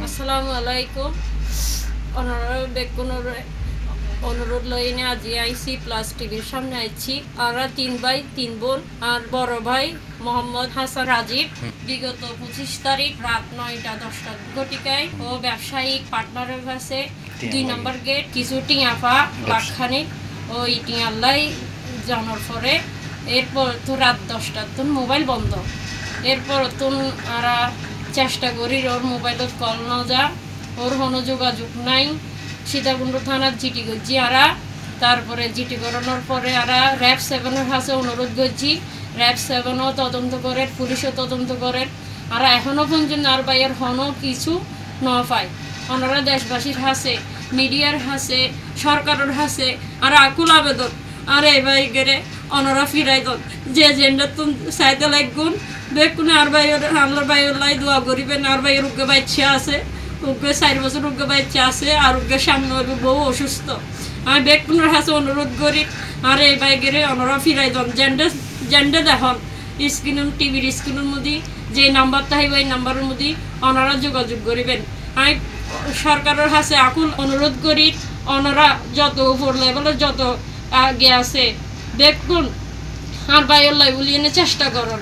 আসসালামু আলাইকুম। অনুরোধ লইনে আজি আইসি প্লাস টিভির সামনে আইছি। আমরা 3 ভাই 3 বোন আর বড় ভাই মোহাম্মদ হাসান রাজীব বিগত 25 তারিখ রাত 9টা 10টা ঘটিকায় ও ব্যবসায়িক পার্টনারের কাছে 2 নম্বর গেট কিছু টিয়াফা লাখখানি ও ইটিয়াল্লাই জানার পরে এরপর তো রাত 10টা তো মোবাইল বন্ধ। এরপর তো আমরা চেষ্টা করি ওর মোবাইলত কল না যা, ওর কোনো যোগাযোগ নাই। সীতাকুণ্ড থানার জিটি করছি আরা, তারপরে জিটি করানোর পরে আরা র্যাব 7-এর কাছে অনুরোধ করছি। র্যাব 7ও তদন্ত করে, পুলিশও তদন্ত করে। আর এখনও পর্যন্ত আর বাইয়ের হনও কিছু ন পায়। ওনারা দেশবাসীর হাসে, মিডিয়ার হাসে, সরকারের হাসে আর আকুল আবেদন আর এই ভাই গেরে ওনারা ফিরাই দন যে জেন্ডার তো চাইতে লাগুন দেখুন। আর ভাইয়ের আমার ভাইয়ের লাই দোয়া করিবেন। আর ভাইয়ের উগ্র বাচ্চা আছে, উগ্র 4 বছর উগ্র বাচ্চা আছে আর উগ্রের সামনে হইবে বউ অসুস্থ। আমি বেকুনের হাসে অনুরোধ করি আর এই ভাই গেরে ওনারা ফিরাই দন জেন্ডার দেখুন স্ক্রিন টিভির স্ক্রিনের মধ্যে যে নাম্বারটা হইব এই নাম্বারের মধ্যে ওনারা যোগাযোগ করিবেন। আমি সরকারের কাছে আকুল অনুরোধ করি ওনারা যত উপর লেভেলের যত আগে আছে দেখুন আর ভাইয়ের লাই বলিয়ে চেষ্টা করুন।